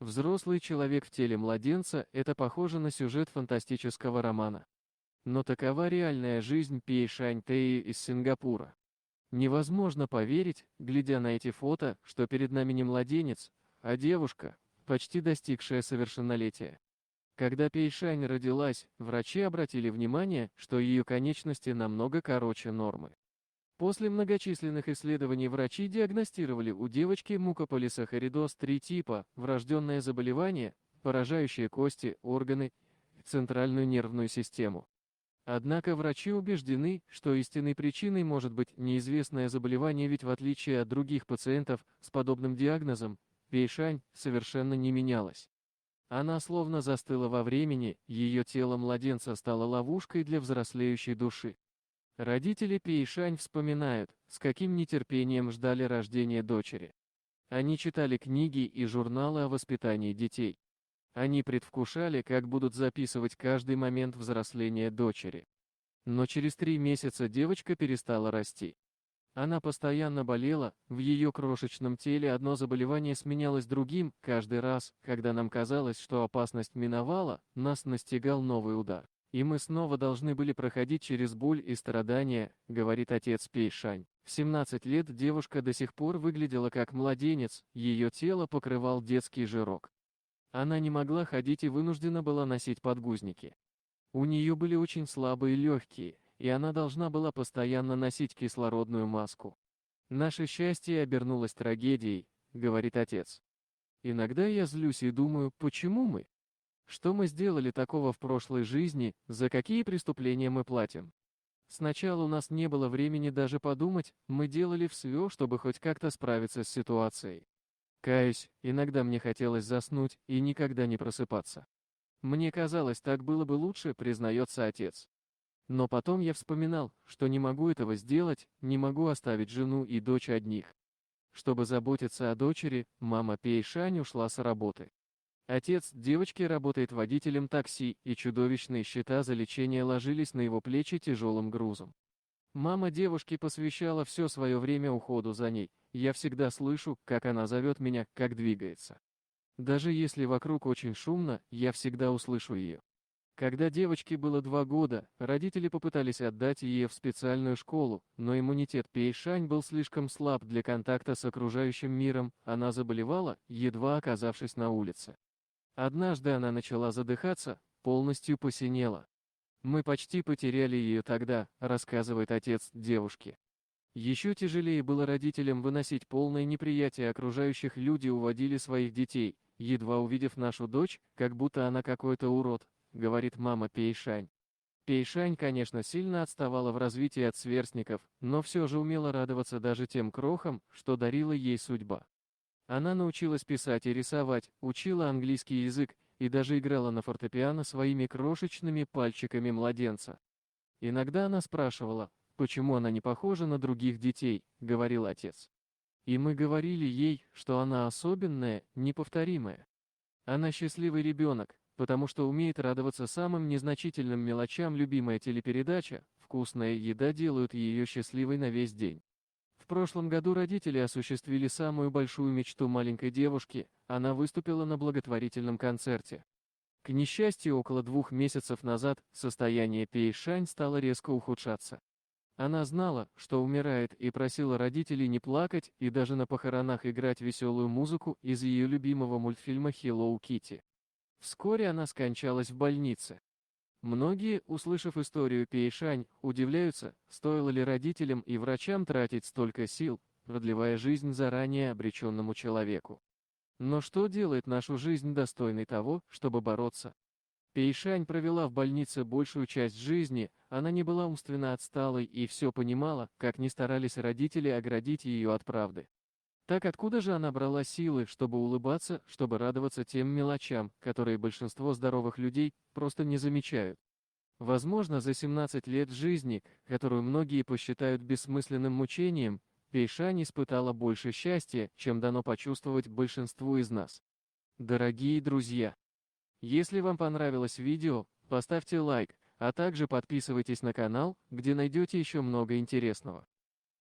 Взрослый человек в теле младенца – это похоже на сюжет фантастического романа. Но такова реальная жизнь Пей Шань Тэи из Сингапура. Невозможно поверить, глядя на эти фото, что перед нами не младенец, а девушка, почти достигшая совершеннолетия. Когда Пей Шань родилась, врачи обратили внимание, что ее конечности намного короче нормы. После многочисленных исследований врачи диагностировали у девочки мукополисахаридоз 3 типа, врожденное заболевание, поражающее кости, органы, центральную нервную систему. Однако врачи убеждены, что истинной причиной может быть неизвестное заболевание, ведь в отличие от других пациентов с подобным диагнозом, Пей Шань совершенно не менялась. Она словно застыла во времени, ее тело младенца стало ловушкой для взрослеющей души. Родители Пей Шань вспоминают, с каким нетерпением ждали рождения дочери. Они читали книги и журналы о воспитании детей. Они предвкушали, как будут записывать каждый момент взросления дочери. Но через 3 месяца девочка перестала расти. Она постоянно болела, в ее крошечном теле одно заболевание сменялось другим, каждый раз, когда нам казалось, что опасность миновала, нас настигал новый удар. И мы снова должны были проходить через боль и страдания, говорит отец Пей Шань. В 17 лет девушка до сих пор выглядела как младенец, ее тело покрывал детский жирок. Она не могла ходить и вынуждена была носить подгузники. У нее были очень слабые легкие, и она должна была постоянно носить кислородную маску. «Наше счастье обернулось трагедией», — говорит отец. «Иногда я злюсь и думаю, почему мы? Что мы сделали такого в прошлой жизни, за какие преступления мы платим? Сначала у нас не было времени даже подумать, мы делали все, чтобы хоть как-то справиться с ситуацией. Каюсь, иногда мне хотелось заснуть и никогда не просыпаться. Мне казалось, так было бы лучше, признается отец. Но потом я вспоминал, что не могу этого сделать, не могу оставить жену и дочь одних. Чтобы заботиться о дочери, мама Пей Шань ушла с работы. Отец девочки работает водителем такси, и чудовищные счета за лечение ложились на его плечи тяжелым грузом. Мама девушки посвящала все свое время уходу за ней, я всегда слышу, как она зовет меня, как двигается. Даже если вокруг очень шумно, я всегда услышу ее. Когда девочке было 2 года, родители попытались отдать ее в специальную школу, но иммунитет Пей Шань был слишком слаб для контакта с окружающим миром, она заболевала, едва оказавшись на улице. Однажды она начала задыхаться, полностью посинела. «Мы почти потеряли ее тогда», — рассказывает отец девушки. Еще тяжелее было родителям выносить полное неприятие окружающих, люди уводили своих детей, едва увидев нашу дочь, как будто она какой-то урод, говорит мама Пей Шань. Пей Шань, конечно, сильно отставала в развитии от сверстников, но все же умела радоваться даже тем крохам, что дарила ей судьба. Она научилась писать и рисовать, учила английский язык и даже играла на фортепиано своими крошечными пальчиками младенца. Иногда она спрашивала, почему она не похожа на других детей, говорил отец. И мы говорили ей, что она особенная, неповторимая. Она счастливый ребенок, потому что умеет радоваться самым незначительным мелочам. Любимая телепередача, вкусная еда делают ее счастливой на весь день. В прошлом году родители осуществили самую большую мечту маленькой девушки, она выступила на благотворительном концерте. К несчастью, около 2 месяцев назад состояние Пей Шань стало резко ухудшаться. Она знала, что умирает, и просила родителей не плакать и даже на похоронах играть веселую музыку из ее любимого мультфильма Hello Kitty. Вскоре она скончалась в больнице. Многие, услышав историю Пей Шань, удивляются, стоило ли родителям и врачам тратить столько сил, продлевая жизнь заранее обреченному человеку. Но что делает нашу жизнь достойной того, чтобы бороться? Пей Шань провела в больнице большую часть жизни, она не была умственно отсталой и все понимала, как ни старались родители оградить ее от правды. Так откуда же она брала силы, чтобы улыбаться, чтобы радоваться тем мелочам, которые большинство здоровых людей просто не замечают? Возможно, за 17 лет жизни, которую многие посчитают бессмысленным мучением, Пей Шань испытала больше счастья, чем дано почувствовать большинству из нас. Дорогие друзья, если вам понравилось видео, поставьте лайк, а также подписывайтесь на канал, где найдете еще много интересного.